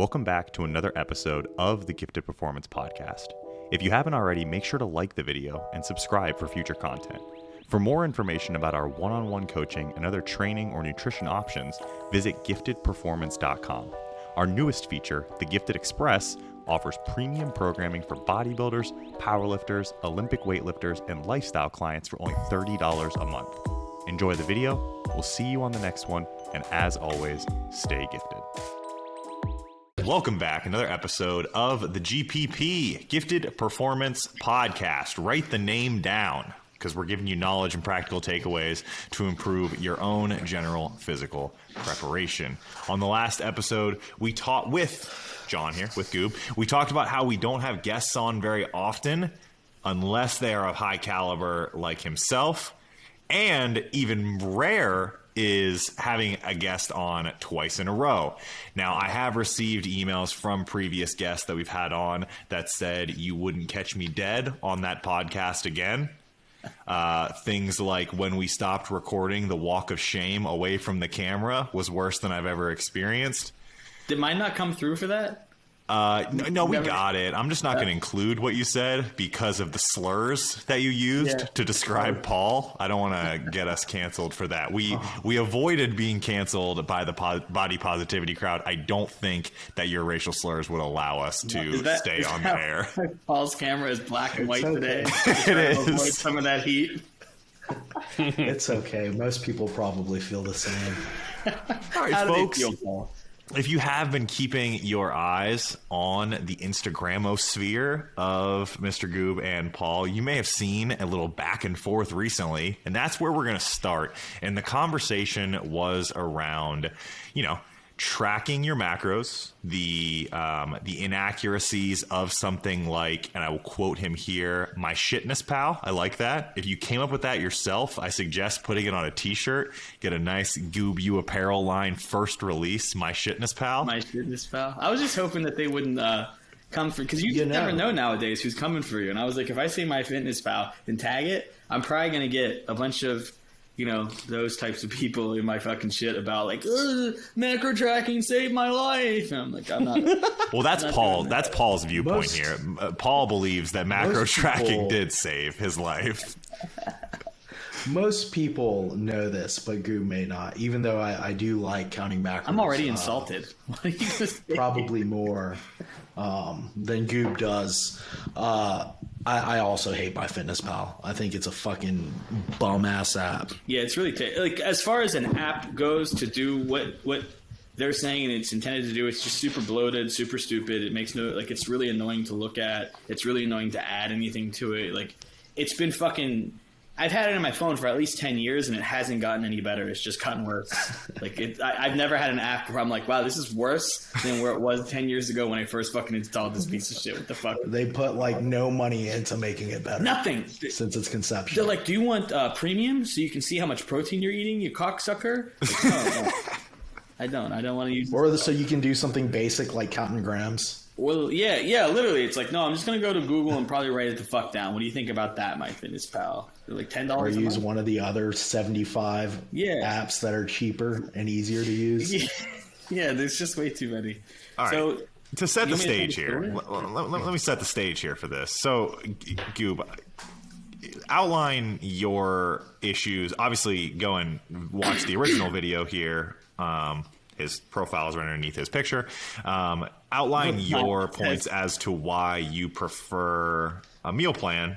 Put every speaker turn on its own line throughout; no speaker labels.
Welcome back to another episode of the Gifted Performance Podcast. If you haven't already, make sure to like the video and subscribe for future content. For more information about our one-on-one coaching and other training or nutrition options, visit giftedperformance.com. Our newest feature, the Gifted Express, offers premium programming for bodybuilders, powerlifters, Olympic weightlifters, and lifestyle clients for only $30 a month. Enjoy the video, we'll see you on the next one, and as always, stay gifted. Welcome back, another episode of the GPP, Gifted Performance Podcast. Write the name down, because we're giving you knowledge and practical takeaways to improve your own general physical preparation. On the last episode, we taught with John here, with Goob. We talked about how we don't have guests on very often unless they are of high caliber like himself. And even rare is having a guest on twice in a row. Now, I have received emails from previous guests that we've had on that said you wouldn't catch me dead on that podcast again. Things like when we stopped recording, the walk of shame away from the camera was worse than I've ever experienced.
Did mine not come through for that?
No, we got it. I'm just not going to include what you said because of the slurs that you used to describe Paul. I don't want to get us canceled for that. We avoided being canceled by the body positivity crowd. I don't think that your racial slurs would allow us to stay on the air.
Paul's camera is black and white today.
It is.
Avoid some of that heat.
It's okay. Most people probably feel the same.
All right,
How do they
folks.
feel, Paul?
If you have been keeping your eyes on the Instagramosphere of Mr. Goob and Paul, you may have seen a little back and forth recently, and that's where we're going to start. And the conversation was around, tracking your macros, the inaccuracies of something like, and I will quote him here, "My shitness pal." I like that. If you came up with that yourself, I suggest putting it on a t-shirt. Get a nice Goob U apparel line first release, "My shitness pal."
My shitness pal. I was just hoping that they wouldn't come for, because you never know nowadays who's coming for you. And I was like, if I say "My fitness pal" and tag it, I'm probably going to get a bunch of those types of people in my fucking shit about like, macro tracking saved my life. And I'm like, I'm not.
Well, that's Paul. That's Paul's viewpoint here. Paul believes that macro tracking did save his life.
Most people know this, but Goob may not. Even though I do like counting macros.
I'm already insulted. What are you gonna say?
Probably more than Goob does. I also hate MyFitnessPal. I think it's a fucking bum ass app.
Yeah, it's really like, as far as an app goes to do what they're saying and it's intended to do, it's just super bloated, super stupid. It makes it's really annoying to look at. It's really annoying to add anything to it. Like, it's been fucking. I've had it on my phone for at least 10 years and it hasn't gotten any better. It's just gotten worse. I've never had an app where I'm like, wow, this is worse than where it was 10 years ago when I first fucking installed this piece of shit. What the fuck?
They put no money into making it better.
Nothing.
Since its conception.
They're like, do you want premium so you can see how much protein you're eating, you cocksucker? Like, no. I don't want to use
so you can do something basic like counting grams.
Well, yeah, literally. It's like, no, I'm just going to go to Google and probably write it the fuck down. What do you think about that, MyFitnessPal? They're like $10
Or
a
use
month.
one of the other 75 apps that are cheaper and easier to use.
Yeah, there's just way too many.
All right.
So,
to set the stage here, let me set the stage here for this. So, Goob, outline your issues. Obviously, go and watch the original video here. His profile is right underneath his picture. Outline your points as to why you prefer a meal plan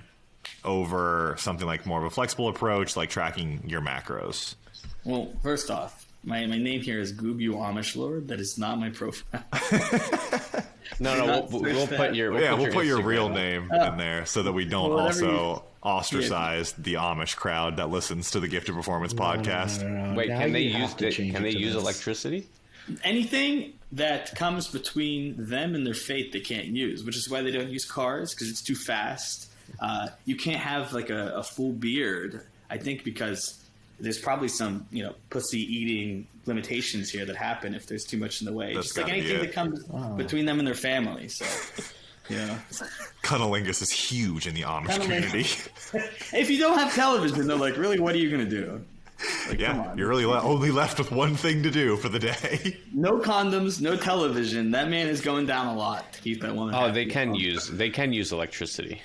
over something like more of a flexible approach, like tracking your macros.
Well, first off, my name here is Goob U Amish Lord. That is not my profile.
No, we'll put your
real name in there so that we don't ostracize the Amish crowd that listens to the Gifted Performance podcast.
No.
Wait,
Now
can they
you
use electricity?
Anything that comes between them and their fate they can't use, which is why they don't use cars, because it's too fast. You can't have like a full beard, I think, because there's probably some pussy eating limitations here that happen if there's too much in the way.
That's
just like anything that comes between them and their family. So,
Cunnilingus is huge in the Amish community.
If you don't have television, they're like, really, what are you going to do? Like, come on.
You're really only left with one thing to do for the day.
No condoms, no television. That man is going down a lot to keep that woman.
Oh, they can use electricity.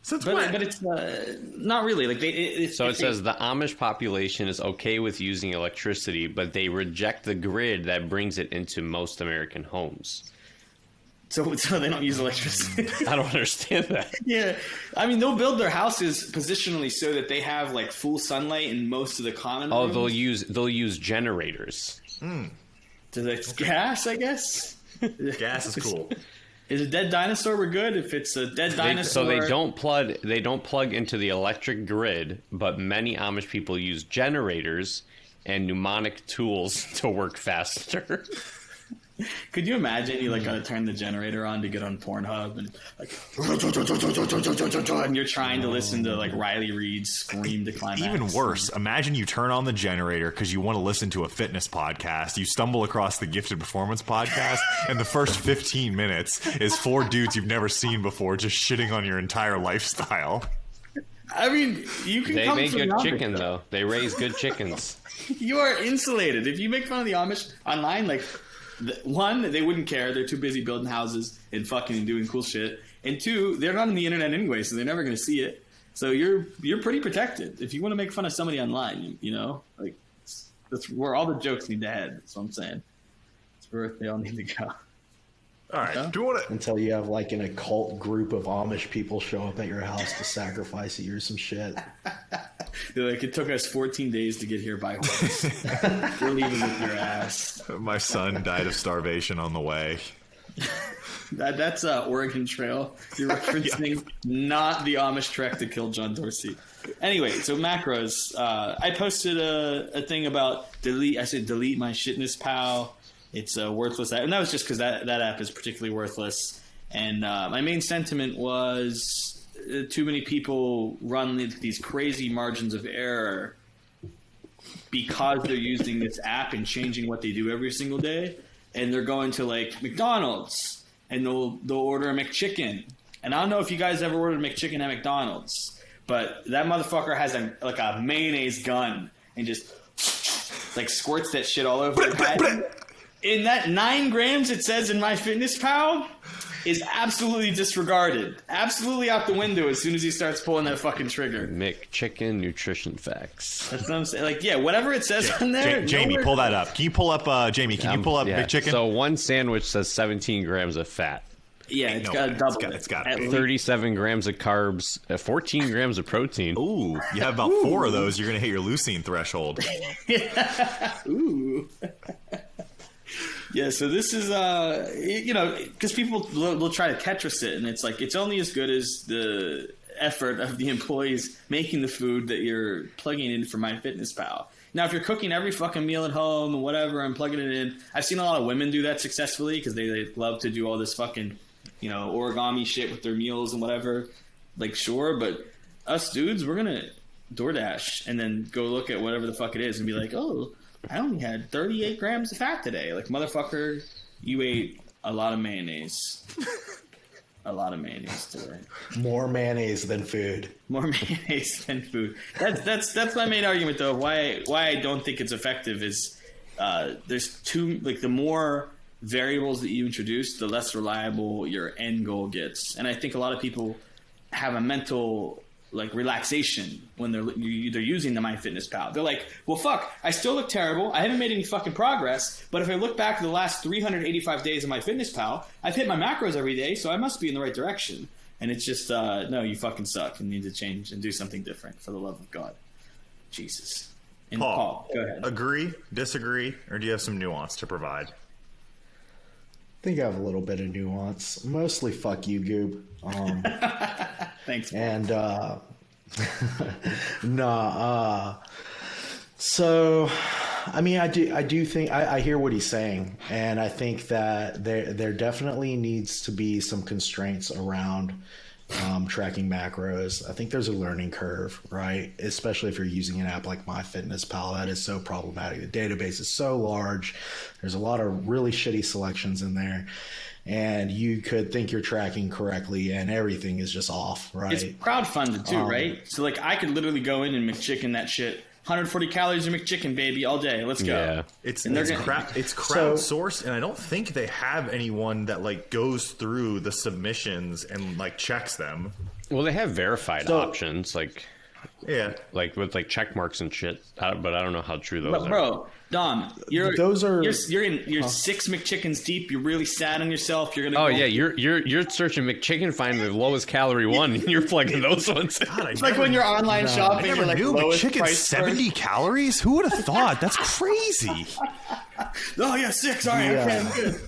But it's not really like
So it says the Amish population is okay with using electricity, but they reject the grid that brings it into most American homes.
So they don't use electricity.
I don't understand that.
Yeah, I mean they'll build their houses positionally so that they have like full sunlight in most of the common rooms.
They'll use generators.
So that's gas, I guess.
Gas is cool.
Is a dead dinosaur we're good? If it's a dead dinosaur,
they don't plug into the electric grid, but many Amish people use generators and mnemonic tools to work faster.
Could you imagine you like gotta turn the generator on to get on Pornhub and like and you're trying to listen to like Riley Reid scream to climax?
Even worse, imagine you turn on the generator because you want to listen to a fitness podcast. You stumble across the Gifted Performance podcast, and the first 15 minutes is 4 dudes you've never seen before just shitting on your entire lifestyle.
I mean, you can.
They
come
make
from
good
the Amish,
chicken though. They raise good chickens.
You are insulated. If you make fun of the Amish online, like. One, they wouldn't care. They're too busy building houses and fucking doing cool shit. And two, they're not on the internet anyway, so they're never going to see it. So you're pretty protected. If you want to make fun of somebody online, you know, like that's where all the jokes need to head. That's what I'm saying. It's where they all need to go.
All right. Do you want to?
Until you have like an occult group of Amish people show up at your house to sacrifice you or some shit.
They're like, it took us 14 days to get here by horse. We're leaving with your ass.
My son died of starvation on the way.
That's Oregon Trail. You're referencing not the Amish trek to kill John Dorsey. Anyway, so macros. I posted a thing about delete. I said delete my Shitness Pal. It's a worthless app. And that was just because that app is particularly worthless. And my main sentiment was too many people run these crazy margins of error because they're using this app and changing what they do every single day. And they're going to like McDonald's and they'll order a McChicken. And I don't know if you guys ever ordered a McChicken at McDonald's, but that motherfucker has a mayonnaise gun and just like squirts that shit all over the patty. In that 9 grams it says in MyFitnessPal is absolutely disregarded. Absolutely out the window as soon as he starts pulling that fucking trigger.
McChicken nutrition facts.
That's what I'm saying. Like, yeah, whatever it says on there.
Jamie, pull that up. Can you pull up, Jamie, can you pull up McChicken?
So one sandwich says 17 grams of fat.
Yeah, it's got to double it.
It's got
37 grams of carbs, 14 grams of protein.
Ooh, you have about 4 of those, you're going to hit your leucine threshold.
Ooh. Yeah, so this is, because people will try to Tetris it, and it's like, it's only as good as the effort of the employees making the food that you're plugging in for MyFitnessPal. Now, if you're cooking every fucking meal at home and whatever and plugging it in, I've seen a lot of women do that successfully because they love to do all this fucking, origami shit with their meals and whatever. Like, sure, but us dudes, we're going to DoorDash and then go look at whatever the fuck it is and be like, oh, I only had 38 grams of fat today. Like, motherfucker, you ate a lot of mayonnaise. A lot of mayonnaise today.
More mayonnaise than food.
More mayonnaise than food. That's my main argument, though. Why I don't think it's effective is there's the more variables that you introduce, the less reliable your end goal gets. And I think a lot of people have a mental relaxation when they're using the MyFitnessPal. They're like, well, fuck, I still look terrible. I haven't made any fucking progress. But if I look back to the last 385 days of MyFitnessPal, I've hit my macros every day, so I must be in the right direction. And it's just, no, you fucking suck and need to change and do something different for the love of God. Jesus. And Paul, go ahead.
Agree, disagree, or do you have some nuance to provide?
I think I have a little bit of nuance. Mostly fuck you, Goob.
Thanks, Paul.
And so I mean, I do think I hear what he's saying, and I think that there definitely needs to be some constraints around tracking macros. I think there's a learning curve, right? Especially if you're using an app like MyFitnessPal, that is so problematic. The database is so large. There's a lot of really shitty selections in there. And you could think you're tracking correctly, and everything is just off, right?
It's crowdfunded too, right? So I could literally go in and McChicken that shit 140 calories of McChicken, baby, all day. Let's go.
Yeah.
It's
And they're
it's crowdsourced, and I don't think they have anyone that like goes through the submissions and like checks them.
Well, they have verified options,
Yeah,
like with like check marks and shit. But I don't know how true those
But
are.
bro, Dom, you're 6 McChickens deep. You're really sad on yourself. You're gonna.
Oh yeah, you're searching McChicken, find the lowest calorie one, and you're plugging those ones.
God,
It's like when you're online shopping.
I never
you're like
knew
lowest
McChicken's
price
70 calories. Who would have thought? That's crazy.
Oh yeah, 6. All right, okay, I'm good.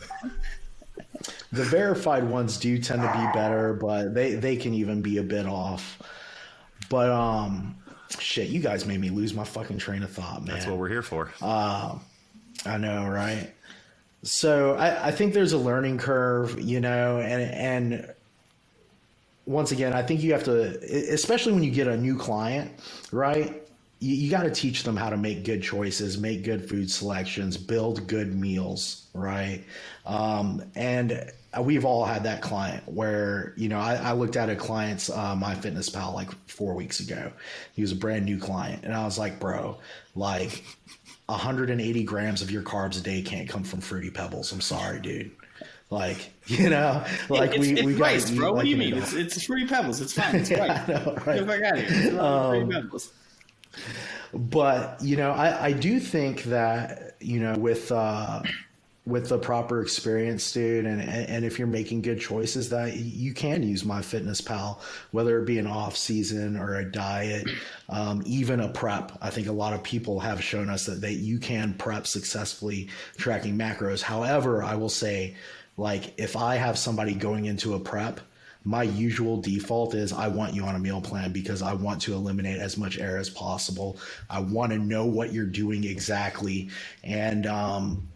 The verified ones do tend to be better, but they can even be a bit off. But shit, you guys made me lose my fucking train of thought, man.
That's what we're here for.
I know, right? So I think there's a learning curve, you know, and once again, I think you have to, especially when you get a new client, right? You got to teach them how to make good choices, make good food selections, build good meals, right? And we've all had that client where, you know, I looked at a client's MyFitnessPal like 4 weeks ago. He was a brand new client. And I was like, bro, like 180 grams of your carbs a day can't come from Fruity Pebbles. I'm sorry, dude. Like, you know, like
it's rice,
gotta eat,
bro. What
like,
do you mean? It's Fruity Pebbles. It's fine. It's right.
I know, right?
Get the fuck out of here. It's Fruity Pebbles.
But, you know, I do think that, you know, with the proper experience, dude, and if you're making good choices, that you can use MyFitnessPal, whether it be an off season or a diet, even a prep. I think a lot of people have shown us that you can prep successfully tracking macros. However, I will say, like, if I have somebody going into a prep, my usual default is I want you on a meal plan because I want to eliminate as much error as possible. I want to know what you're doing exactly. And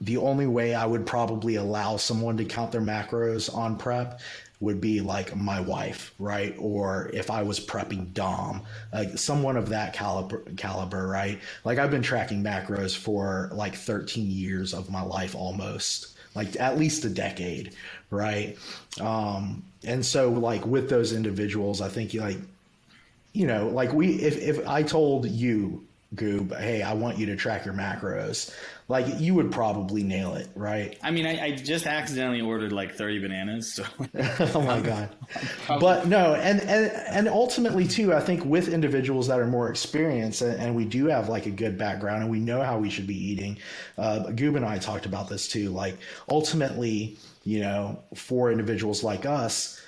the only way I would probably allow someone to count their macros on prep would be like my wife, right? Or if I was prepping Dom, like someone of that caliber, right? Like I've been tracking macros for like 13 years of my life almost, like at least a decade, right? And so like with those individuals, I think like, you know, like if I told you, Goob, hey, I want you to track your macros, like you would probably nail it, right?
I mean, I just accidentally ordered like 30 bananas. So.
Oh my God. But no, and ultimately too, I think with individuals that are more experienced and we do have like a good background and we know how we should be eating, Goob and I talked about this too, like ultimately, you know, for individuals like us,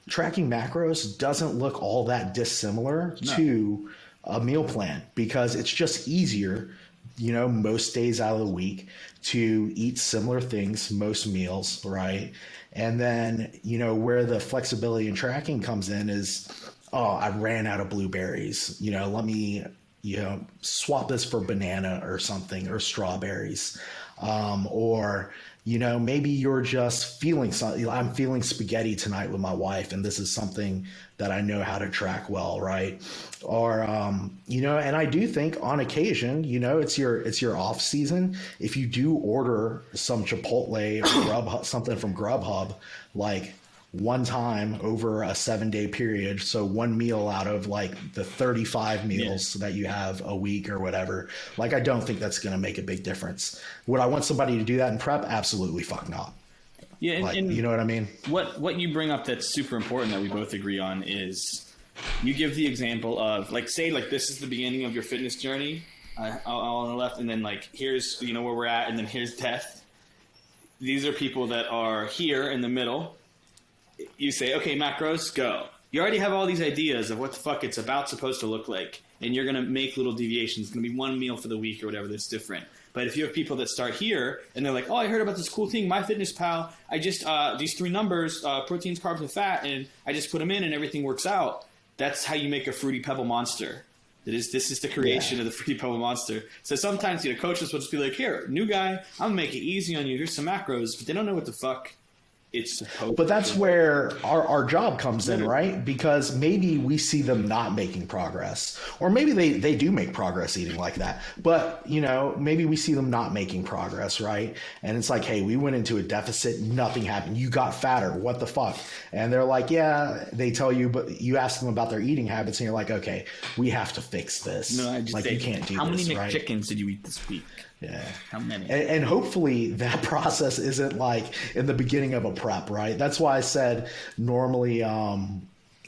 tracking macros doesn't look all that dissimilar to a meal plan because it's just easier, you know, most days out of the week to eat similar things, most meals, right? And then, you know, where the flexibility in tracking comes in is, oh, I ran out of blueberries, you know, let me, you know, swap this for banana or something or strawberries. Or, you know, maybe you're just feeling something. I'm feeling spaghetti tonight with my wife, and this is something that I know how to track well, right? Or, you know, and I do think on occasion, you know, it's your off season. If you do order some Chipotle or Grubhub, something from Grubhub, like one time over a 7-day period, so one meal out of like the 35 meals that you have a week or whatever, like I don't think that's going to make a big difference. Would I want somebody to do that in prep? Absolutely fuck not.
Yeah,
like,
and
you know what I mean?
What you bring up that's super important that we both agree on is you give the example of like, say like this is the beginning of your fitness journey, all on the left, and then like here's, you know, where we're at, and then here's death. These are people that are here in the middle. You say, okay, macros, go. You already have all these ideas of what the fuck it's supposed to look like, and you're going to make little deviations. It's going to be one meal for the week or whatever that's different. But if you have people that start here, and they're like, oh, I heard about this cool thing, MyFitnessPal, I just, these 3 numbers, proteins, carbs, and fat, and I just put them in and everything works out. That's how you make a Fruity Pebble monster. This is the creation of the Fruity Pebble monster. So sometimes, you know, coaches will just be like, here, new guy, I'm going to make it easy on you. Here's some macros, but they don't know what the fuck it's supposed
But that's
to.
where our job comes in, right? Because maybe we see them not making progress, or maybe they do make progress eating like that. But, you know, maybe we see them not making progress, right? And it's like, hey, we went into a deficit, nothing happened. You got fatter. What the fuck? And they're like, yeah, they tell you, but you ask them about their eating habits and you're like, okay, we have to fix this.
No, I just
like,
say,
you can't do
how
this,
many
right?
McChickens did you eat this week?
Yeah.
How many?
And hopefully that process isn't like in the beginning of a prep, right? That's why I said normally,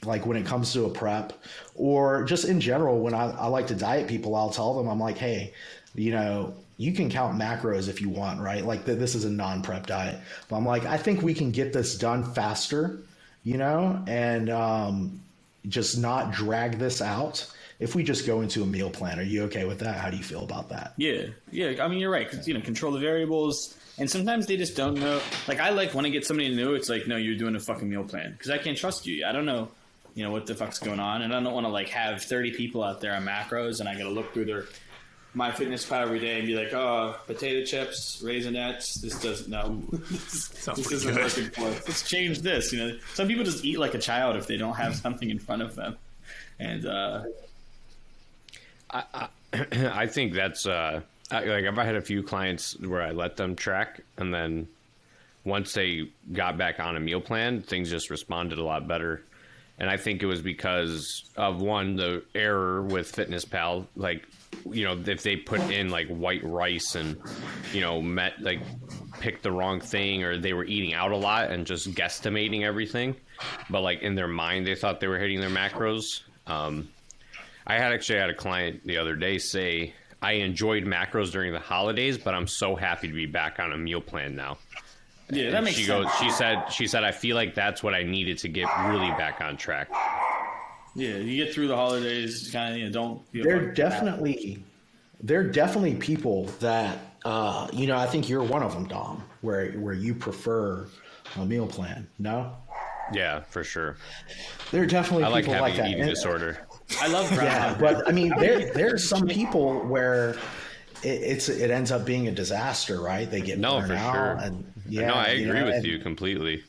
like when it comes to a prep or just in general, when I like to diet people, I'll tell them, I'm like, hey, you know, you can count macros if you want, right? Like this is a non-prep diet. But I'm like, I think we can get this done faster, you know, and just not drag this out. If we just go into a meal plan, are you okay with that? How do you feel about that?
Yeah. I mean, you're right. Because, you know, control the variables. And sometimes they just don't know. Like, I like when I get somebody new, it's like, no, you're doing a fucking meal plan. Because I can't trust you. I don't know, you know, what the fuck's going on. And I don't want to, like, have 30 people out there on macros. And I got to look through their MyFitnessPal every day and be like, oh, potato chips, Raisinets. This doesn't, no. this isn't working for us. Let's change this. You know, some people just eat like a child if they don't have something in front of them. And,
I think that's like I've had a few clients where I let them track, and then once they got back on a meal plan, things just responded a lot better. And I think it was because of the error with FitnessPal, like, you know, if they put in like white rice and, you know, picked the wrong thing, or they were eating out a lot and just guesstimating everything, but like in their mind they thought they were hitting their macros. I actually had a client the other day say, I enjoyed macros during the holidays, but I'm so happy to be back on a meal plan now.
yeah, that makes sense.
She said, I feel like that's what I needed to get really back on track.
Yeah, you get through the holidays, kind of, you know, don't be a
There
fucking
are definitely people that, you know, I think you're one of them, Dom, where you prefer a meal plan. No?
Yeah, for sure.
There are definitely
I like
people
having
like that.
an eating
And-
disorder.
I love
Yeah, but I mean, there's some people where it ends up being a disaster, right? They get
No,
burned
for
out,
sure.
and yeah,
No, I agree with
and
you completely.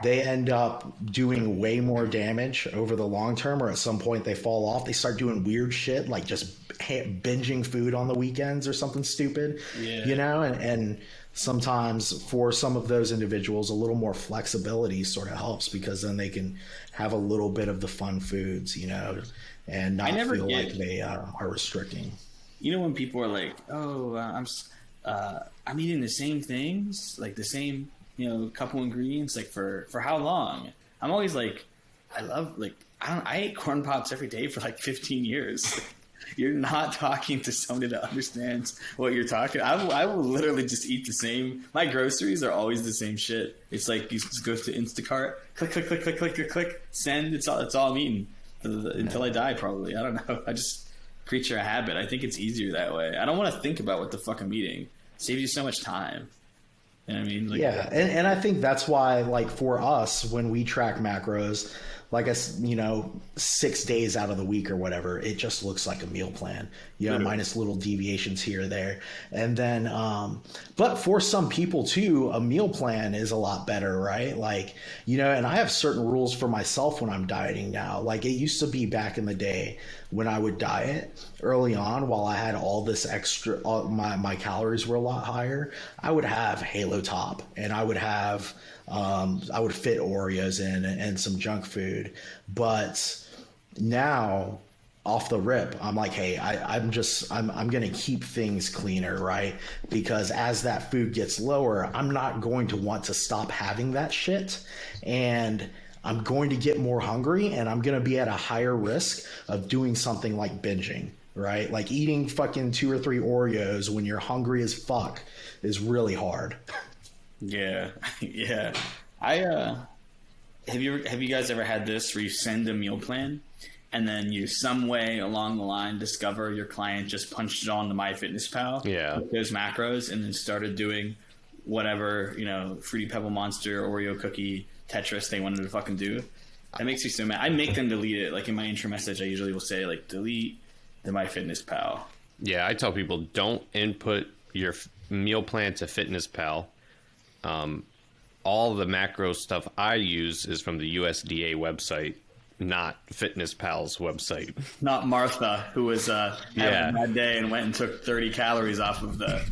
They end up doing way more damage over the long term, or at some point they fall off. They start doing weird shit like just binging food on the weekends or something stupid, you know, and sometimes for some of those individuals, a little more flexibility sort of helps, because then they can have a little bit of the fun foods, you know, and not feel like they are restricting.
You know, when people are like, "Oh, I'm eating the same things, like the same, you know, couple ingredients, like for how long?" I'm always like, I ate corn pops every day for like 15 years. You're not talking to somebody that understands what you're talking. I will literally just eat the same. My groceries are always the same shit. It's like you just go to Instacart, click, click, click, click, click, click, click, send. It's all I'm eating until I die, probably. I don't know. I just creature of habit. I think it's easier that way. I don't want to think about what the fuck I'm eating. It saves you so much time. You know what I mean? Like,
yeah, and I think that's why, like, for us, when we track macros, like, you know, 6 days out of the week or whatever, it just looks like a meal plan, you know, minus little deviations here or there. And then, but for some people too, a meal plan is a lot better, right? Like, you know, and I have certain rules for myself when I'm dieting now. Like, it used to be back in the day when I would diet early on, while I had all this extra, my calories were a lot higher, I would have Halo Top, and I would have, I would fit Oreos in and some junk food. But now, off the rip, I'm like, hey, I'm going to keep things cleaner, right? Because as that food gets lower, I'm not going to want to stop having that shit. And I'm going to get more hungry, and I'm going to be at a higher risk of doing something like binging, right? Like eating fucking 2 or 3 Oreos when you're hungry as fuck is really hard.
yeah, yeah. Have you guys ever had this where you send a meal plan and then you some way along the line discover your client just punched it on the MyFitnessPal, with those macros, and then started doing whatever, you know, Fruity Pebble Monster, Oreo cookie, Tetris they wanted to fucking do? That makes me so mad. I make them delete it. Like in my intro message, I usually will say, like, delete the MyFitnessPal.
Yeah, I tell people, don't input your meal plan to FitnessPal. all the macro stuff I use is from the USDA website, not Fitness Pal's website.
Not Martha, who was having a bad day and went and took 30 calories off of the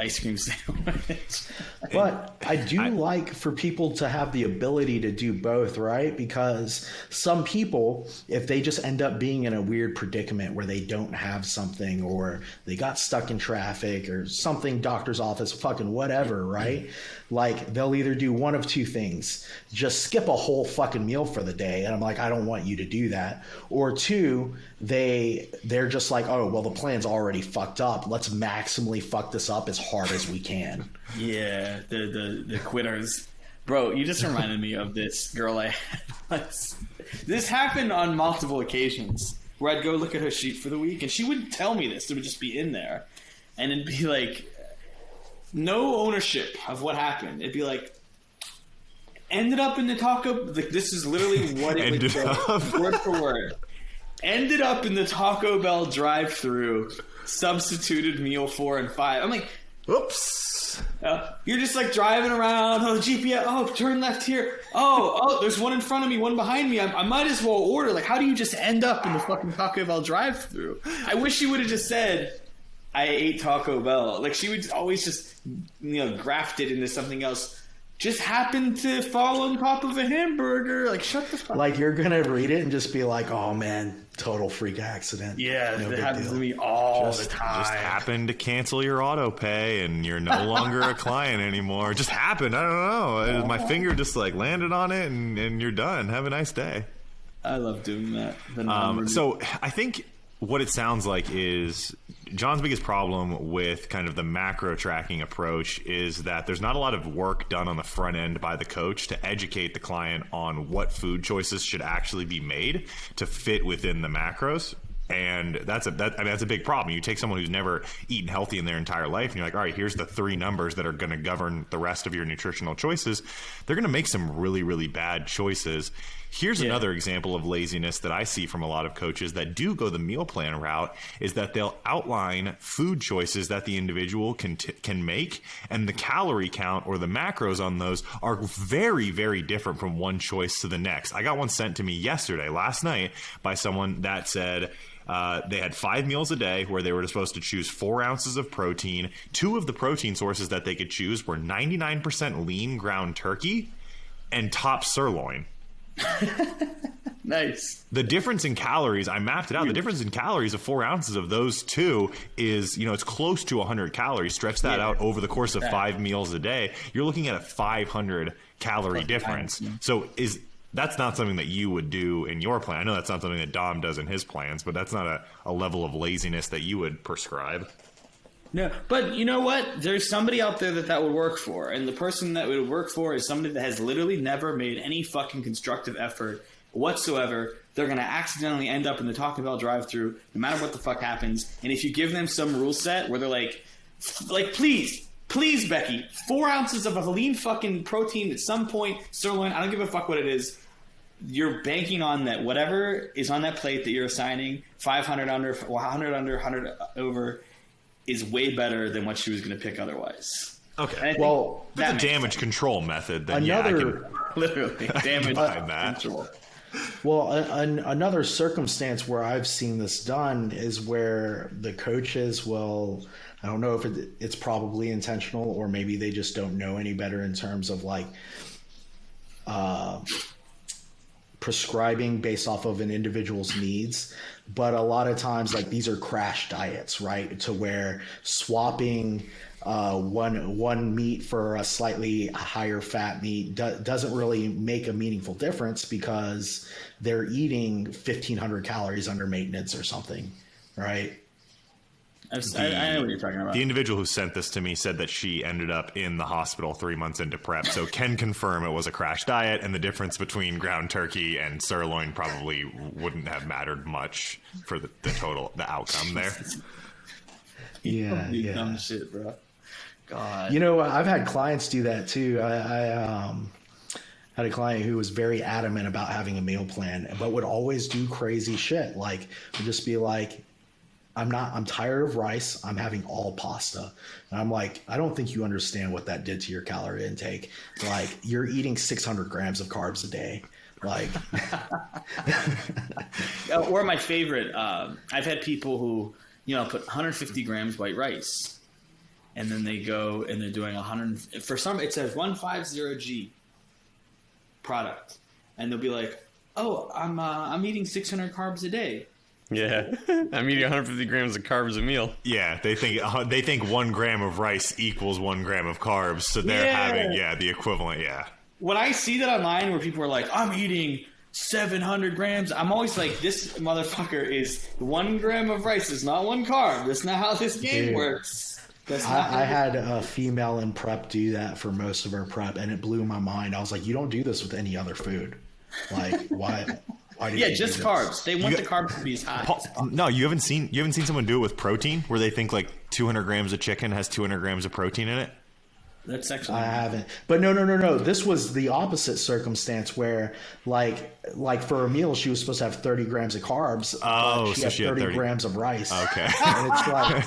ice cream sandwich.
But I do like for people to have the ability to do both, right? Because some people, if they just end up being in a weird predicament where they don't have something, or they got stuck in traffic or something, doctor's office, fucking whatever, right? Like, they'll either do one of two things: just skip a whole fucking meal for the day, and I'm like, I don't want you to do that. Or two, they're just like, oh, well, the plan's already fucked up, let's maximally fuck this up as hard as we can.
Yeah, the quitters. Bro, you just reminded me of this girl I had. This happened on multiple occasions where I'd go look at her sheet for the week, and she wouldn't tell me this. It would just be in there. And it'd be like, no ownership of what happened. It'd be like, ended up in the taco. Like, this is literally what it would say, word for word. Ended up in the Taco Bell drive-thru, substituted meal 4 and 5. I'm like,
Oops.
you're just like driving around. Oh, GPS. Oh, turn left here. Oh, there's one in front of me, one behind me. I might as well order. Like, how do you just end up in the fucking Taco Bell drive-thru? I wish she would have just said, I ate Taco Bell. Like, she would always just, graft it into something else. Just happened to fall on top of a hamburger. Like, shut the fuck up.
Like, you're gonna read it and just be like, oh man, total freak accident.
Yeah,
No
it
big
happens
deal.
to me all the time.
Just happened to cancel your auto pay and you're no longer a client anymore. It just happened. I don't know. My finger just like landed on it and you're done. Have a nice day.
I love doing that.
So I think what it sounds like is John's biggest problem with kind of the macro tracking approach is that there's not a lot of work done on the front end by the coach to educate the client on what food choices should actually be made to fit within the macros. And that's a big problem. You take someone who's never eaten healthy in their entire life and you're like, all right, here's the 3 numbers that are going to govern the rest of your nutritional choices. They're going to make some really, really bad choices. Here's another example of laziness that I see from a lot of coaches that do go the meal plan route is that they'll outline food choices that the individual can make, and the calorie count or the macros on those are very, very different from one choice to the next. I got one sent to me last night, by someone that said they had 5 meals a day where they were supposed to choose 4 ounces of protein. 2 of the protein sources that they could choose were 99% lean ground turkey and top sirloin.
Nice.
The difference in calories, I mapped it out. The difference in calories of 4 ounces of those 2 is, it's close to 100 calories. Stretch that out over the course of 5 meals a day. You're looking at a 500 calorie difference. So that's not something that you would do in your plan. I know that's not something that Dom does in his plans, but that's not a level of laziness that you would prescribe.
No, but you know what? There's somebody out there that would work for, and the person that would work for is somebody that has literally never made any fucking constructive effort whatsoever. They're going to accidentally end up in the Taco Bell drive-thru no matter what the fuck happens. And if you give them some rule set where they're like, please, Becky, 4 ounces of a lean fucking protein at some point, sirloin, I don't give a fuck what it is. You're banking on that whatever is on that plate that you're assigning, 500 under, 100 under, 100 over, is way better than what she was going to pick otherwise.
Okay.
Well,
that's a damage control method. Then
literally damage control.
Well, another circumstance where I've seen this done is where the coaches will, I don't know if it's probably intentional or maybe they just don't know any better in terms of like prescribing based off of an individual's needs. But a lot of times, like, these are crash diets, right? To where swapping one meat for a slightly higher fat meat doesn't really make a meaningful difference because they're eating 1,500 calories under maintenance or something, right?
I know what you're talking about.
The individual who sent this to me said that she ended up in the hospital 3 months into prep, so can confirm it was a crash diet, and the difference between ground turkey and sirloin probably wouldn't have mattered much for the outcome there.
Yeah.
Dumb shit, bro. God.
I've had clients do that too. I had a client who was very adamant about having a meal plan, but would always do crazy shit. Like, would just be like, I'm tired of rice. I'm having all pasta. And I'm like, I don't think you understand what that did to your calorie intake. Like, you're eating 600 grams of carbs a day. Like,
or my favorite, I've had people who, put 150 grams white rice, and then they go and they're doing 100. For some, it says 150G product, and they'll be like, "Oh, I'm eating 600 carbs a day."
Yeah, I'm eating 150 grams of carbs a meal.
Yeah, they think 1 gram of rice equals 1 gram of carbs, so they're having the equivalent. Yeah.
When I see that online where people are like, I'm eating 700 grams, I'm always like, this motherfucker is 1 gram of rice is not 1 carb. That's not how this game works.
I had a female in prep do that for most of her prep, and it blew my mind. I was like, you don't do this with any other food. Like, why do you
just
do
carbs.
this?
They want the carbs to be as high.
No, you haven't seen someone do it with protein, where they think like 200 grams of chicken has 200 grams of protein in it.
That's actually
I haven't, but no. This was the opposite circumstance where, like for a meal, she was supposed to have 30 grams of carbs.
Oh,
she had 30 grams of rice.
Okay,
and it's like,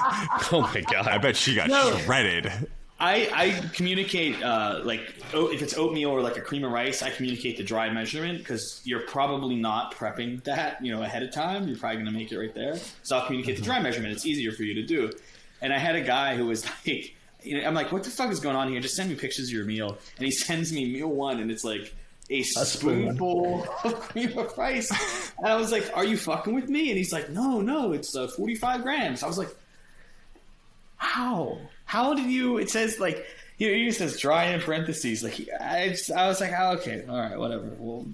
Oh my god!
I bet she got shredded.
I communicate if it's oatmeal or like a cream of rice, I communicate the dry measurement because you're probably not prepping that ahead of time. You're probably going to make it right there. So I'll communicate the dry measurement. It's easier for you to do. And I had a guy who was like, I'm like, what the fuck is going on here? Just send me pictures of your meal. And he sends me meal 1, and it's like a spoonful of cream of rice. And I was like, are you fucking with me? And he's like, no, it's 45 grams. I was like, how? How did you? It says like, it says dry in parentheses. Like, I was like, oh, okay, all right, whatever. Well,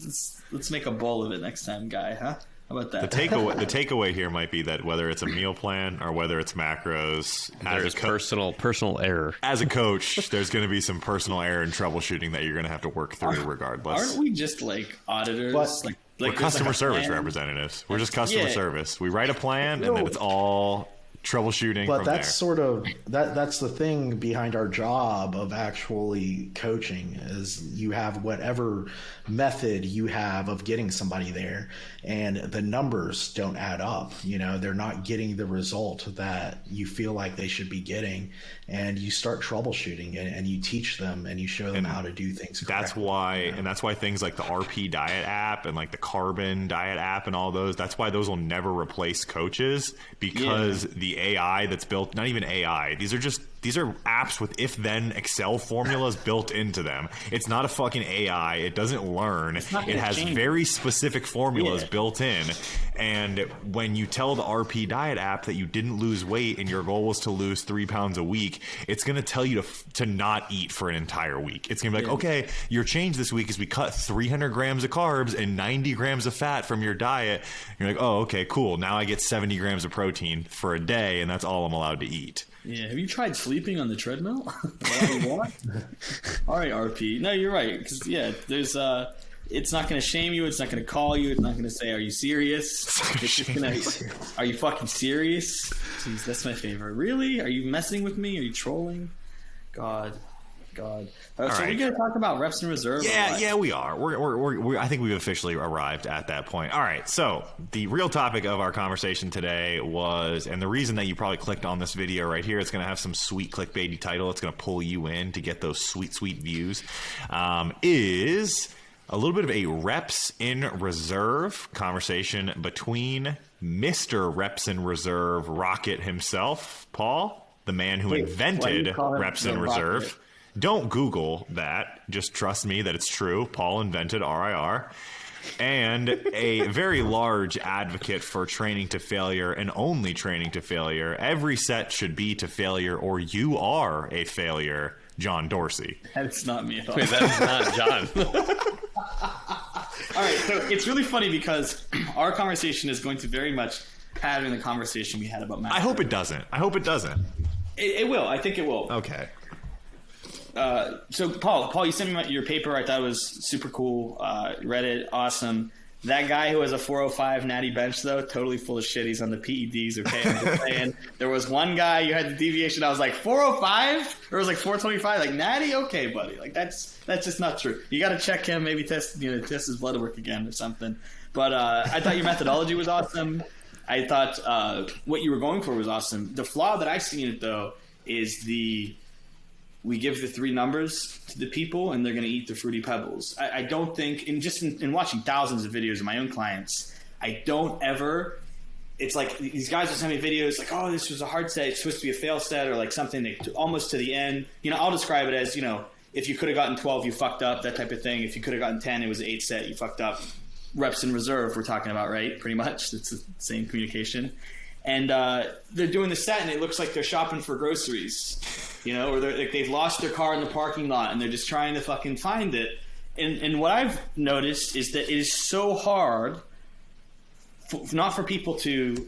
let's make a bowl of it next time, guy, huh? How about that?
The takeaway here might be that whether it's a meal plan or whether it's macros,
there's personal error.
As a coach, there's going to be some personal error and troubleshooting that you're going to have to work through regardless.
Aren't we just like auditors?
But,
we're customer service representatives. We're just customer service. We write a plan, and then it's all troubleshooting.
But
from
that's
there.
sort of that's the thing behind our job of actually coaching is you have whatever method you have of getting somebody there, and the numbers don't add up. They're not getting the result that you feel like they should be getting, and you start troubleshooting and you teach them and you show them how to do things correctly.
That's why things like the RP diet app and like the Carbon diet app and all those, that's why those will never replace coaches, because the AI that's built, not even AI, these are apps with if-then Excel formulas built into them. It's not a fucking AI. It doesn't learn. It has very specific formulas built in. And when you tell the RP diet app that you didn't lose weight and your goal was to lose 3 pounds a week, it's going to tell you to not eat for an entire week. It's going to be like, okay, your change this week is we cut 300 grams of carbs and 90 grams of fat from your diet. You're like, oh, okay, cool. Now I get 70 grams of protein for a day, and that's all I'm allowed to eat.
Yeah, have you tried sleeping on the treadmill? All right, RP. No, you're right. Because there's it's not going to shame you. It's not going to call you. It's not going to say, "Are you serious?" It's just going to, "Are you fucking serious?" Jeez, that's my favorite. Really? Are you messing with me? Are you trolling? God. So we're going to talk about reps and reserve.
Yeah, we are. We're I think we've officially arrived at that point. All right. So the real topic of our conversation today was, and the reason that you probably clicked on this video right here, it's going to have some sweet clickbaity title. It's going to pull you in to get those sweet views. Is a little bit of a reps in reserve conversation between Mr. Reps in Reserve Rocket himself, Paul, the man who invented reps in reserve. Rocket? Don't Google that. Just trust me that it's true. Paul invented RIR. And a very large advocate for training to failure and only training to failure. Every set should be to failure or you are a failure, John Dorsey.
That's not me at all.
Wait, that's not John.
All right, so it's really funny because our conversation is going to very much pattern the conversation we had about macro.
I hope it doesn't.
It will. I think it will.
Okay.
So Paul, you sent me your paper. I thought it was super cool. Read it. Awesome. That guy who has a 405 natty bench, though, totally full of shit. He's on the PEDs. Okay, I'm just saying. There was one guy, you had the deviation. I was like 405, or it was like 425. Like natty, okay, buddy. Like that's just not true. You got to check him. Maybe test his blood work again or something. But I thought your methodology was awesome. I thought what you were going for was awesome. The flaw that I see in it, though, is we give the 3 numbers to the people and they're going to eat the Fruity Pebbles. I don't think, and just in watching thousands of videos of my own clients, I don't ever, it's like these guys will send me videos like, oh, this was a hard set, it's supposed to be a fail set, or like something that, almost to the end. I'll describe it as, if you could have gotten 12, you fucked up, that type of thing. If you could have gotten 10, it was an 8 set, you fucked up. Reps in reserve we're talking about, right? Pretty much. It's the same communication. And they're doing the set and it looks like they're shopping for groceries, or they've lost their car in the parking lot and they're just trying to fucking find it. And what I've noticed is that it is so hard, not for people to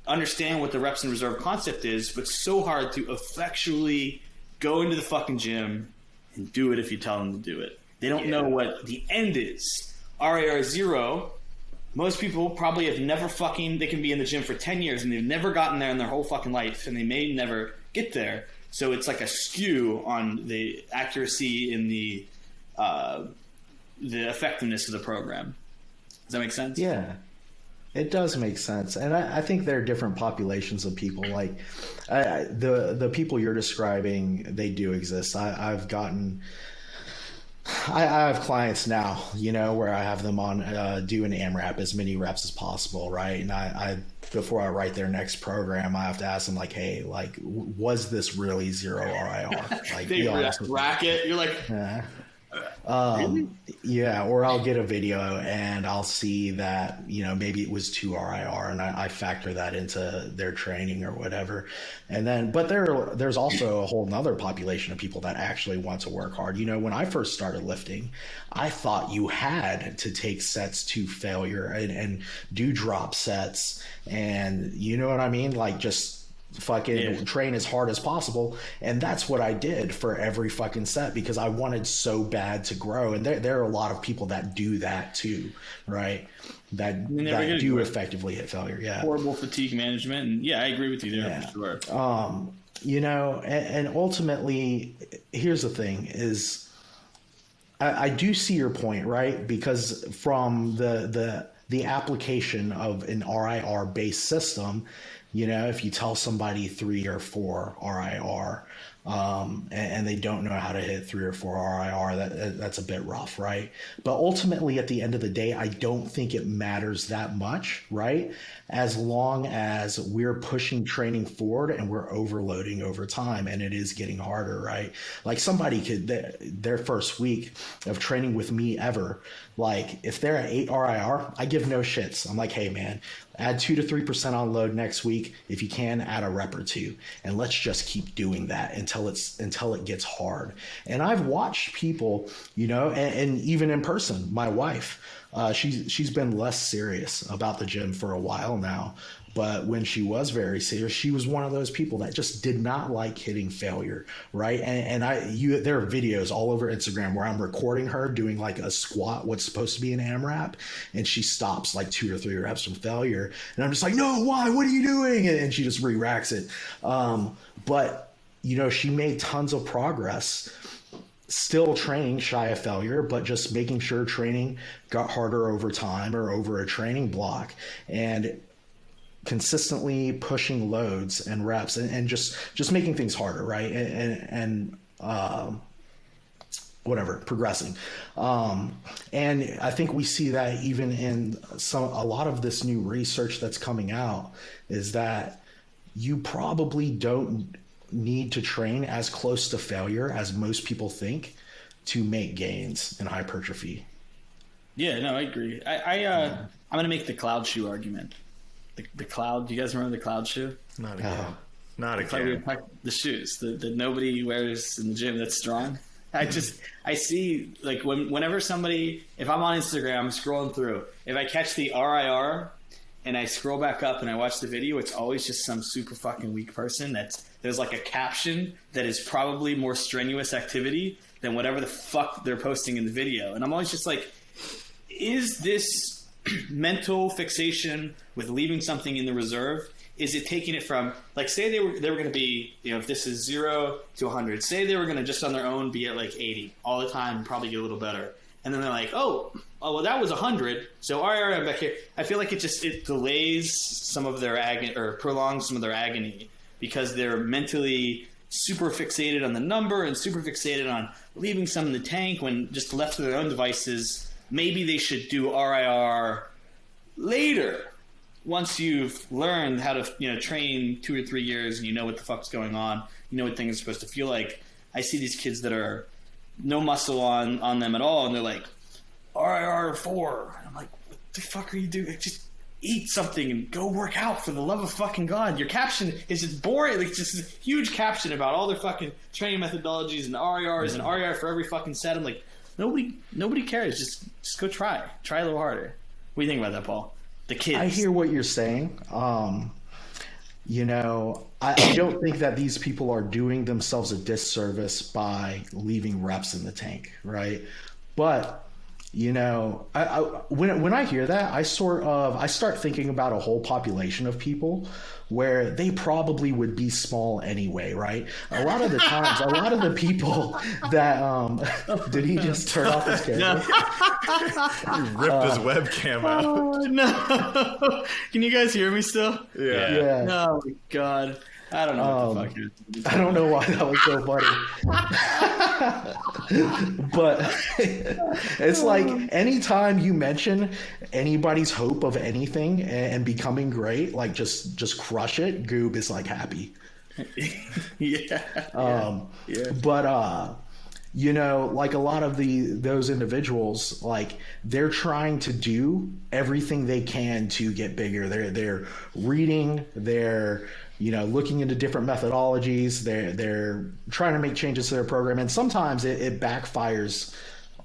understand what the reps in reserve concept is, but so hard to effectually go into the fucking gym and do it if you tell them to do it. They don't know what the end is. RAR 0, most people probably have never they can be in the gym for 10 years and they've never gotten there in their whole fucking life, and they may never get there. So it's like a skew on the accuracy and the effectiveness of the program. Does that make sense?
Yeah, it does make sense. And I think there are different populations of people. Like the people you're describing, they do exist. I have clients now, where I have them on do an AMRAP, as many reps as possible, right? And I before I write their next program, I have to ask them, like, hey, like, was this really 0 RIR? Like,
they rack it. You're like,
really? Yeah, or I'll get a video and I'll see that, maybe it was 2 RIR, and I factor that into their training or whatever. And then, but there's also a whole nother population of people that actually want to work hard. When I first started lifting, I thought you had to take sets to failure and do drop sets, and you know what I mean? Like, just fucking train as hard as possible. And that's what I did for every fucking set, because I wanted so bad to grow. And there are a lot of people that do that too, right? That do effectively hit failure. Yeah.
Horrible fatigue management. And I agree with you there for
sure. And ultimately, here's the thing is, I do see your point, right? Because from the application of an RIR based system, if you tell somebody 3 or 4 RIR, and they don't know how to hit 3 or 4 RIR, that's a bit rough, right? But ultimately, at the end of the day, I don't think it matters that much, right? As long as we're pushing training forward and we're overloading over time, and it is getting harder, right? Like, somebody could, their first week of training with me ever, like, if they're at 8 RIR, I give no shits. I'm like, hey man, add 2 to 3% on load next week. If you can, add a rep or 2, and let's just keep doing that until it gets hard. And I've watched people, and even in person, my wife, she's been less serious about the gym for a while now. But when she was very serious, she was one of those people that just did not like hitting failure, right? And there are videos all over Instagram where I'm recording her doing like a squat, what's supposed to be an AMRAP, and she stops like 2 or 3 reps from failure. And I'm just like, no, why? What are you doing? And she just re-racks it. But, she made tons of progress, still training shy of failure, but just making sure training got harder over time or over a training block, and consistently pushing loads and reps and just making things harder, right? And whatever, progressing. And I think we see that even in a lot of this new research that's coming out, is that you probably don't need to train as close to failure as most people think to make gains in hypertrophy.
Yeah, no, I agree. I'm going to make the cloud shoe argument. The cloud. Do you guys remember the cloud shoe?
Not again. Not again.
The shoes that nobody wears in the gym that's strong. I see, like, whenever somebody, if I'm on Instagram scrolling through, if I catch the RIR and I scroll back up and I watch the video, it's always just some super fucking weak person there's like a caption that is probably more strenuous activity than whatever the fuck they're posting in the video. And I'm always just like, is this mental fixation with leaving something in the reserve? Is it taking it from, like, say they were going to be, if this is 0 to 100, say they were going to just on their own be at like 80 all the time and probably get a little better. And then they're like, oh, oh, well, that was 100. So I'm back here. I feel like it delays some of their agony or prolongs some of their agony because they're mentally super fixated on the number and super fixated on leaving some in the tank when just left to their own devices. Maybe they should do RIR later once you've learned how to train 2 or 3 years and you know what the fuck's going on. You know what things are supposed to feel like. I see these kids that are no muscle on them at all, and they're like, RIR 4. And I'm like, what the fuck are you doing? Just eat something and go work out, for the love of fucking God. Your caption is just boring. Like, just this huge caption about all their fucking training methodologies and RIRs and RIR for every fucking set. I'm like, nobody cares. Just go try a little harder. What do you think about that, Paul? The kids.
I hear what you're saying. I don't think that these people are doing themselves a disservice by leaving reps in the tank, right? But when I hear that, I start thinking about a whole population of people where they probably would be small anyway, right? A lot of the times, a lot of the people that did he just turn off his camera?
He ripped his webcam out.
Oh no! Can you guys hear me still?
Yeah.
Oh my God. I don't know what the fuck you're doing.
I don't know why that was so funny. But it's like anytime you mention anybody's hope of anything and becoming great, like just crush it, Goob is like happy.
Yeah.
But like a lot of those individuals, like they're trying to do everything they can to get bigger. They're reading, they're looking into different methodologies. They're trying to make changes to their program, and sometimes it backfires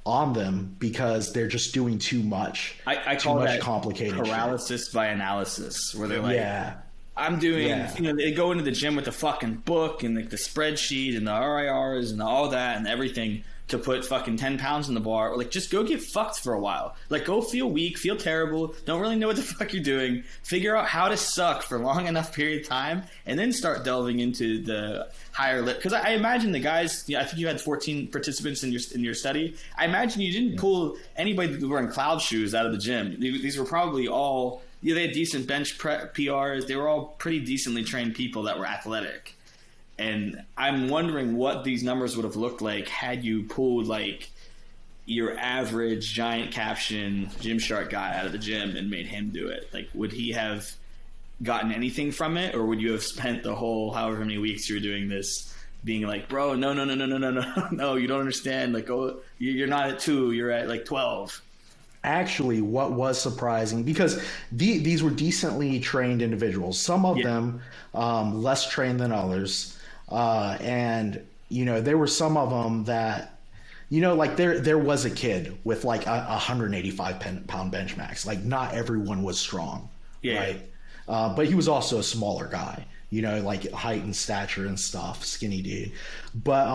on them because they're just doing too much.
I call that
complicated
paralysis by analysis, where they're like,
yeah.
I'm doing, they go into the gym with the fucking book and like the spreadsheet and the RIRs and all that and everything to put fucking 10 pounds in the bar. Or like, just go get fucked for a while. Like, go feel weak, feel terrible, don't really know what the fuck you're doing, figure out how to suck for a long enough period of time, and then start delving into the higher lift. Because I imagine the guys, I think you had 14 participants in your study. I imagine you didn't pull anybody that was wearing cloud shoes out of the gym. These were probably all, they had decent bench PRs. They were all pretty decently trained people that were athletic. And I'm wondering what these numbers would have looked like had you pulled like your average giant caption Gymshark guy out of the gym and made him do it. Like, would he have gotten anything from it, or would you have spent the whole however many weeks you were doing this being like, bro, no, you don't understand. Like, you're not at 2, you're at like 12.
Actually, what was surprising, because these were decently trained individuals, some of them less trained than others. And there were some of them that, like there was a kid with like a 185 pound bench max. Like, not everyone was strong, right? But he was also a smaller guy, like height and stature and stuff, skinny dude. But,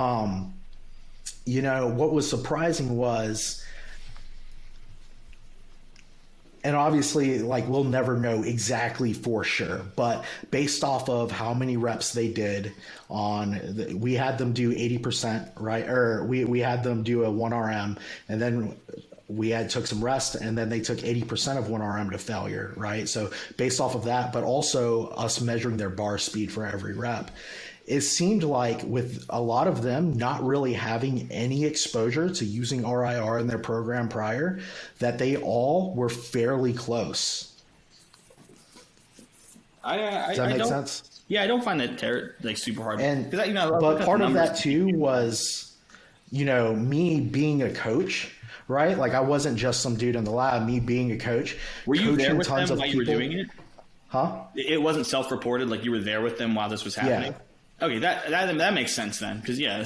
what was surprising was, and obviously, like, we'll never know exactly for sure, but based off of how many reps they did we had them do 80%, right? Or we had them do a 1RM, and then we took some rest, and then they took 80% of 1RM to failure, right? So based off of that, but also us measuring their bar speed for every rep, it seemed like with a lot of them not really having any exposure to using RIR in their program prior, that they all were fairly close. Does that make sense?
Yeah, I don't find that like super hard.
And but part of that too was, me being a coach, right? Like, I wasn't just some dude in the lab. Me being a coach.
Were you there with them while you were doing it?
Huh?
It wasn't self-reported. Like, you were there with them while this was happening.
Yeah.
Okay, that makes sense then, because yo,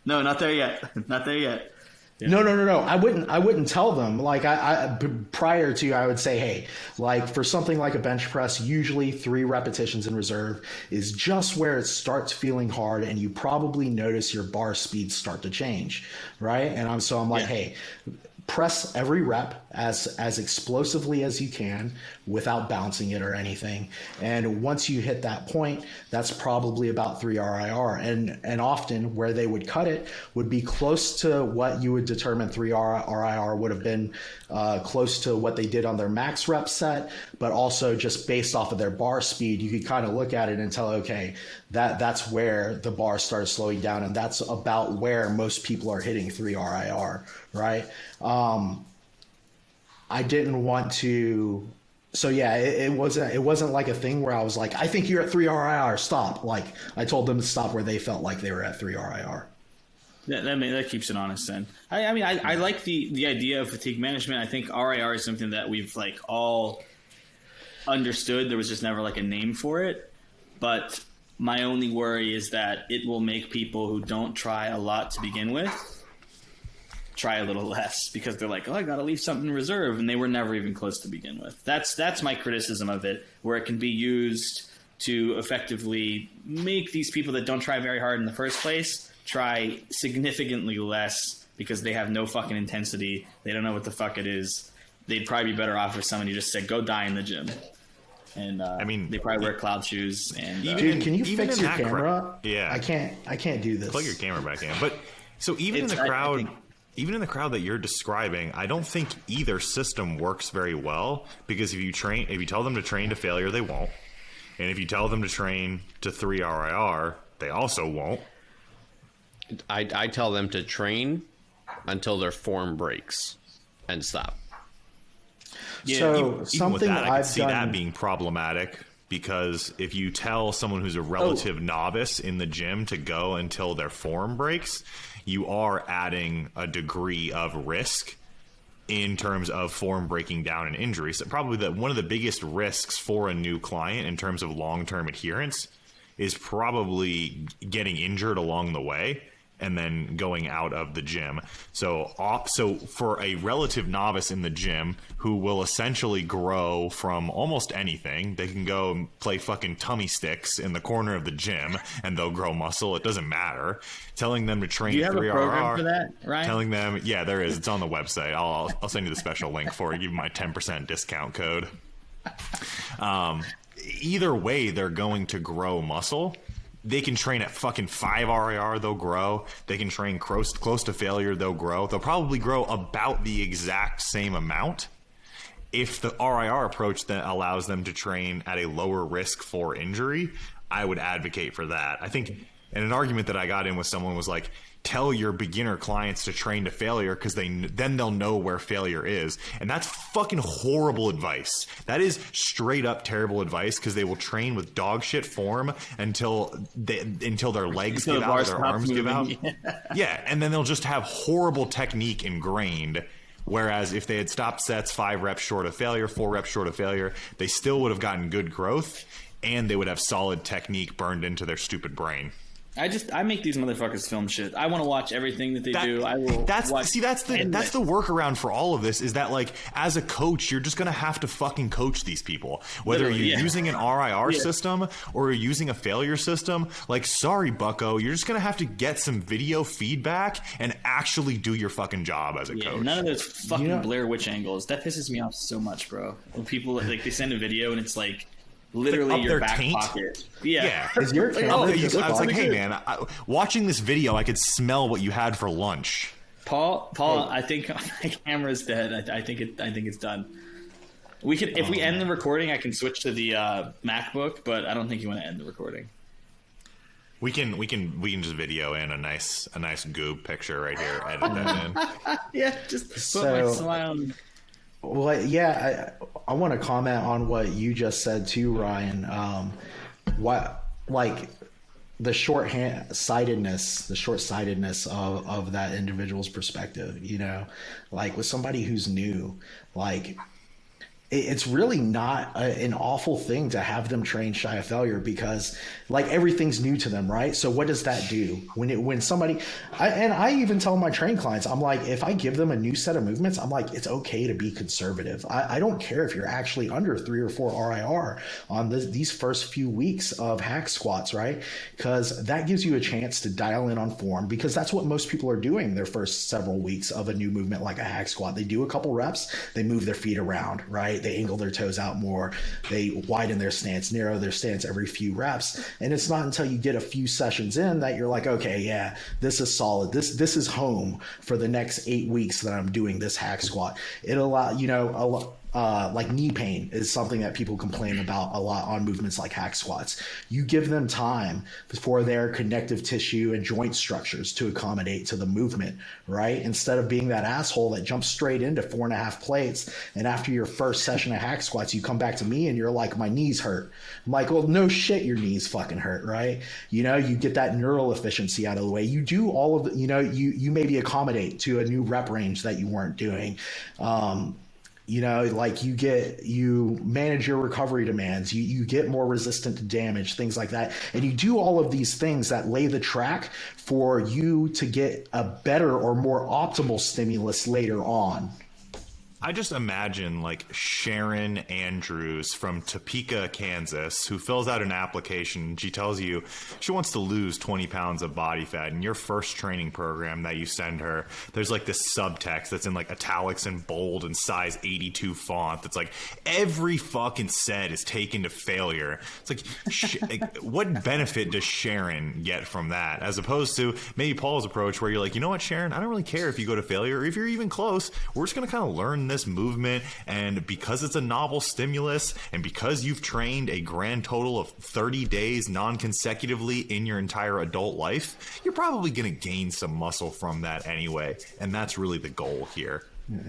no, not there yet. Yeah.
No. I wouldn't tell them. Like, prior to, I would say, hey, like, for something like a bench press, usually 3 repetitions in reserve is just where it starts feeling hard, and you probably notice your bar speeds start to change, right? And I'm like, hey, press every rep as explosively as you can without bouncing it or anything. And once you hit that point, that's probably about 3 RIR. And often where they would cut it would be close to what you would determine 3 RIR would have been, close to what they did on their max rep set, but also just based off of their bar speed, you could kind of look at it and tell, okay, that's where the bar started slowing down, and that's about where most people are hitting 3 RIR, right? I didn't want to. So yeah, it wasn't like a thing where I was like, I think you're at 3 RIR, stop. Like I told them to stop where they felt like they were at 3 RIR.
That keeps it honest then. I like the idea of fatigue management. I think RIR is something that we've like all understood. There was just never like a name for it. But my only worry is that it will make people who don't try a lot to begin with try a little less, because they're like, oh, I got to leave something in reserve, and they were never even close to begin with. That's my criticism of it, where it can be used to effectively make these people that don't try very hard in the first place try significantly less because they have no fucking intensity. They don't know what the fuck it is. They'd probably be better off if someone who just said, go die in the gym. And they probably wear cloud shoes. And
dude, can you fix your camera?
Yeah,
I can't do this.
Plug your camera back in. But so even in the crowd. Even in the crowd that you're describing, I don't think either system works very well, because if you tell them to train to failure, they won't. And if you tell them to train to 3 RIR, they also won't.
I tell them to train until their form breaks and stop.
Yeah,
so
even
something
with that, I can see
done...
that being problematic, because if you tell someone who's a relative novice in the gym to go until their form breaks, you are adding a degree of risk in terms of form breaking down and injury. So probably one of the biggest risks for a new client in terms of long-term adherence is probably getting injured along the way and then going out of the gym. So for a relative novice in the gym who will essentially grow from almost anything, they can go and play fucking tummy sticks in the corner of the gym and they'll grow muscle. It doesn't matter. Telling them to train 3 RR. Do you have a program
for that, Ryan?
Telling them, yeah, there is. It's on the website. I'll send you the special link for it. Give you my 10% discount code. Either way, they're going to grow muscle. They can train at fucking 5 RIR, they'll grow. They can train close to failure, they'll grow. They'll probably grow about the exact same amount. If the RIR approach then allows them to train at a lower risk for injury, I would advocate for that. I think, and an argument that I got in with someone was like, tell your beginner clients to train to failure, because then they'll know where failure is. And that's fucking horrible advice. That is straight up terrible advice, because they will train with dog shit form until their legs give out, or their arms give out. Yeah, and then they'll just have horrible technique ingrained. Whereas if they had stopped sets 5 reps short of failure, 4 reps short of failure, they still would have gotten good growth, and they would have solid technique burned into their stupid brain.
I make these motherfuckers film shit. I want to watch everything that they do.
That's the workaround for all of this, is that like as a coach, you're just gonna have to fucking coach these people. Whether you're using an RIR system or you're using a failure system, like sorry, bucko, you're just gonna have to get some video feedback and actually do your fucking job as a coach.
None of those fucking Blair Witch angles. That pisses me off so much, bro. When people like they send a video and it's like literally like your back taint? Pocket. Yeah.
Is your camera
I was like, hey man, watching this video, I could smell what you had for lunch.
Paul, I think my camera's dead. I think it's done. We can, if we end the recording, I can switch to the MacBook, but I don't think you want to end the recording.
We can just video in a nice Goob picture right here. Edit that in.
Yeah, just put my smile on.
Well, yeah, I want to comment on what you just said too, Ryan. The short-sightedness of that individual's perspective, you know, like with somebody who's new, like it's really not an awful thing to have them train shy of failure, because like everything's new to them, right? So what does that do when somebody, I even tell my train clients, I'm like, if I give them a new set of movements, I'm like, it's okay to be conservative. I don't care if you're actually under 3 or 4 RIR on these first few weeks of hack squats, right? Because that gives you a chance to dial in on form, because that's what most people are doing their first several weeks of a new movement like a hack squat. They do a couple reps, they move their feet around, right? They angle their toes out more, they widen their stance, narrow their stance every few reps. And it's not until you get a few sessions in that you're like, okay, yeah, this is solid. This is home for the next 8 weeks that I'm doing this hack squat. It allow, like knee pain is something that people complain about a lot on movements like hack squats. You give them time for their connective tissue and joint structures to accommodate to the movement, right? Instead of being that asshole that jumps straight into 4.5 plates, and after your first session of hack squats, you come back to me and you're like, my knees hurt. I'm like, well, no shit, your knees fucking hurt, right? You get that neural efficiency out of the way. You do all of the, you maybe accommodate to a new rep range that you weren't doing. Like you manage your recovery demands, you get more resistant to damage, things like that. And you do all of these things that lay the track for you to get a better or more optimal stimulus later on.
I just imagine like Sharon Andrews from Topeka, Kansas, who fills out an application. She tells you she wants to lose 20 pounds of body fat. In your first training program that you send her, there's like this subtext that's in like italics and bold and size 82 font. That's like every fucking set is taken to failure. It's like, what benefit does Sharon get from that? As opposed to maybe Paul's approach where you're like, you know what, Sharon, I don't really care if you go to failure or if you're even close. We're just going to kind of learn this movement, and because it's a novel stimulus and because you've trained a grand total of 30 days non-consecutively in your entire adult life, you're probably going to gain some muscle from that anyway, and that's really the goal here.
Yeah.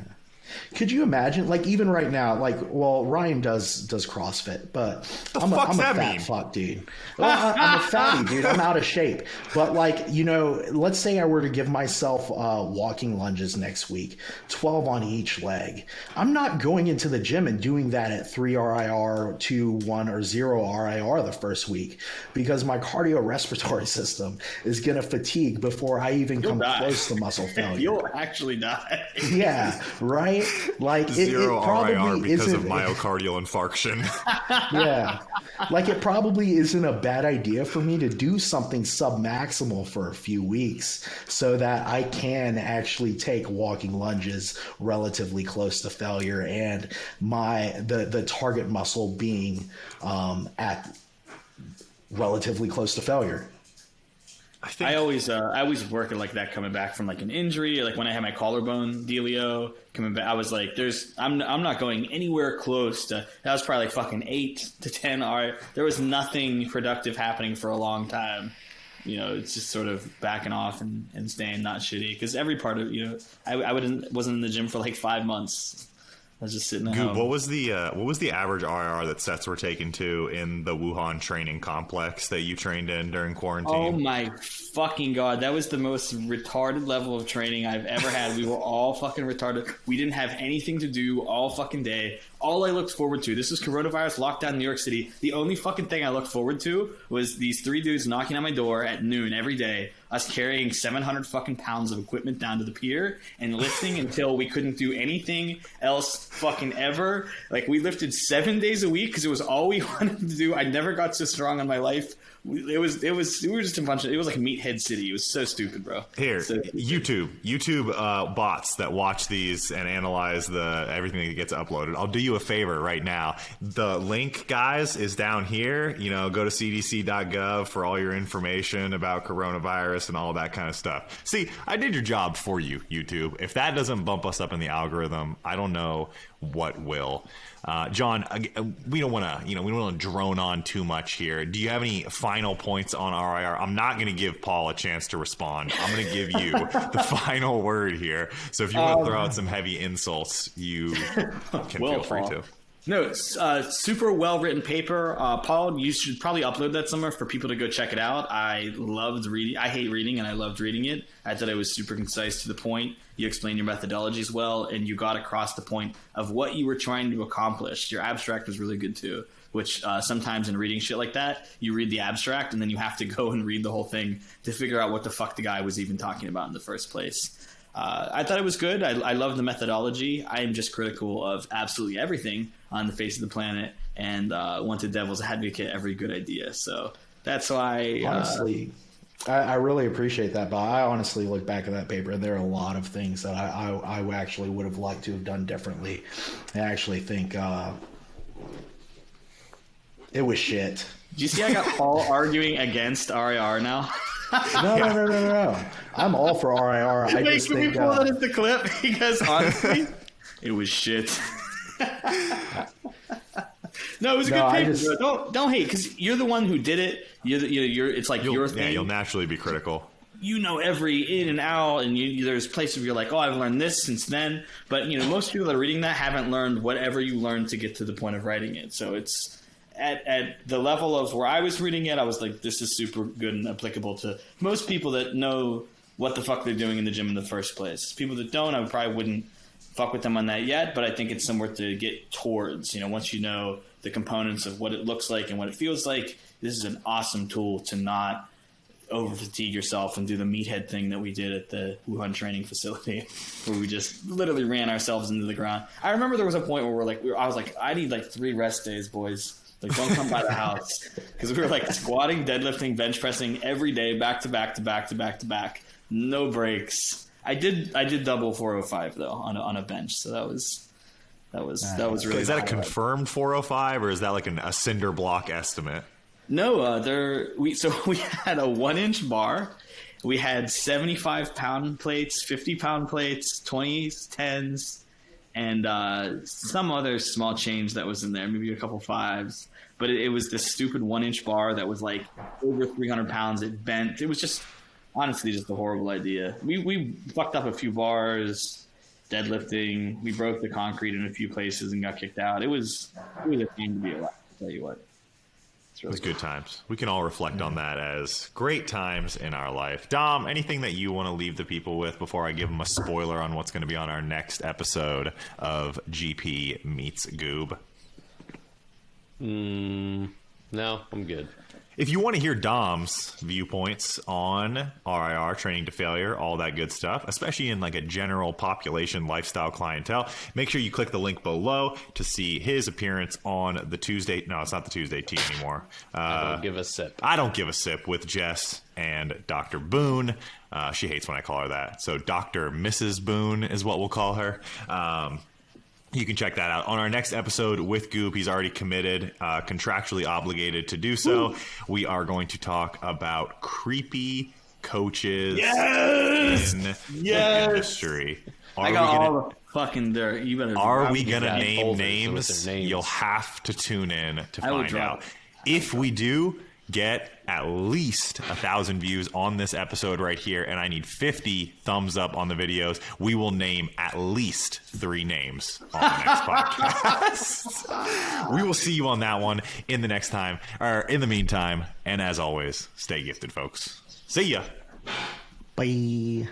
Could you imagine, like, even right now, like, well, Ryan does CrossFit, but I'm a fat fuck, dude. Well, I'm a fatty, dude. I'm out of shape. But, like, let's say I were to give myself walking lunges next week, 12 on each leg. I'm not going into the gym and doing that at 3 RIR, 2, 1, or 0 RIR the first week, because my cardiorespiratory system is going to fatigue before I even come close to muscle failure.
You'll actually die.
Yeah, right? Like
Zero
it probably
RIR because of
isn't,
myocardial infarction.
yeah, like it probably isn't a bad idea for me to do something submaximal for a few weeks so that I can actually take walking lunges relatively close to failure, and the target muscle being at relatively close to failure.
I always work it like that, coming back from like an injury, like when I had my collarbone dealio coming back. I was like, I'm not going anywhere close to. That was probably like fucking 8 to 10 R. There was nothing productive happening for a long time. It's just sort of backing off and staying not shitty, because every part of I wasn't in the gym for like 5 months. I was just sitting at home.
What was the average RIR that sets were taken to in the Wuhan training complex that you trained in during quarantine?
Oh my fucking god, that was the most retarded level of training I've ever had. We were all fucking retarded. We didn't have anything to do all fucking day. All I looked forward to, this was coronavirus lockdown in New York City. The only fucking thing I looked forward to was these 3 dudes knocking on my door at noon every day, us carrying 700 fucking pounds of equipment down to the pier and lifting until we couldn't do anything else fucking ever. Like, we lifted 7 days a week because it was all we wanted to do. I never got so strong in my life. We were just a bunch of, it was like Meathead City. It was so stupid, bro.
Here,
so
YouTube bots that watch these and analyze everything that gets uploaded. I'll do you a favor right now. The link, guys, is down here. Go to cdc.gov for all your information about coronavirus and all that kind of stuff. See, I did your job for you, YouTube. If that doesn't bump us up in the algorithm, I don't know what will. John, we don't want to drone on too much here. Do you have any final points on RIR? I'm not going to give Paul a chance to respond. I'm going to give you the final word here. So if you want to throw out some heavy insults, you can feel free to.
No, it's super well written paper. Paul, you should probably upload that somewhere for people to go check it out. I loved reading. I hate reading, and I loved reading it. I thought it was super concise to the point. You explained your methodologies well, and you got across the point of what you were trying to accomplish. Your abstract was really good too. Which sometimes in reading shit like that, you read the abstract, and then you have to go and read the whole thing to figure out what the fuck the guy was even talking about in the first place. I thought it was good. I love the methodology. I am just critical of absolutely everything on the face of the planet and want to devil's advocate every good idea. So that's why...
honestly, I really appreciate that, but I honestly look back at that paper and there are a lot of things that I actually would have liked to have done differently. I actually think it was shit.
Do you see I got Paul arguing against RIR now?
No. I'm all for RIR. I
Wait,
just
can
think
we pull that as the clip? Because honestly, it was shit. No, it was a good paper. Don't hate, because you're the one who did it. It's like your thing.
Yeah, you'll naturally be critical.
You know every in and out, and there's places where you're like, oh, I've learned this since then. But most people that are reading that haven't learned whatever you learned to get to the point of writing it. So it's at the level of where I was reading it, I was like, this is super good and applicable to most people that know what the fuck they're doing in the gym in the first place. People that don't, I probably wouldn't fuck with them on that yet, but I think it's somewhere to get towards. Once you know the components of what it looks like and what it feels like, this is an awesome tool to not over fatigue yourself and do the meathead thing that we did at the Wuhan training facility, where we just literally ran ourselves into the ground. I remember there was a point where I was like, I need like 3 rest days, boys. Like, don't come by the house, because we were like squatting, deadlifting, bench pressing every day, back to back to back to back to back, no breaks. I did double 405 though on a bench, so that was really.
Is that a confirmed 405, or is that like a cinder block estimate?
No, we had a 1-inch bar. We had 75-pound plates, 50-pound plates, 20s, 10s, and some other small change that was in there, maybe a couple 5s. But it was this stupid 1-inch bar that was like over 300 pounds. It bent. It was just honestly just a horrible idea. We fucked up a few bars, deadlifting. We broke the concrete in a few places and got kicked out. It was a pain to be alive, I'll tell you what.
It was good times. We can all reflect on that as great times in our life. Dom, anything that you want to leave the people with before I give them a spoiler on what's going to be on our next episode of GP Meets Goob?
No, I'm good.
If you want to hear Dom's viewpoints on RIR, training to failure, all that good stuff, especially in like a general population lifestyle clientele, make sure you click the link below to see his appearance on the Tuesday. No, it's not the Tuesday tea anymore.
I don't give a sip.
I don't give a sip with Jess and Dr. Boone. She hates when I call her that. So Dr. Mrs. Boone is what we'll call her. You can check that out on our next episode with Goob. He's already committed, contractually obligated to do so. Ooh. We are going to talk about creepy coaches in the industry.
I got all the fucking dirt. You better.
Are we going to name names? You'll have to tune in to find out. If we do get at least 1,000 views on this episode right here, and I need 50 thumbs up on the videos, we will name at least 3 names on the next podcast. We will see you on that one in the next time, or in the meantime, and as always, stay gifted, folks. See ya.
Bye.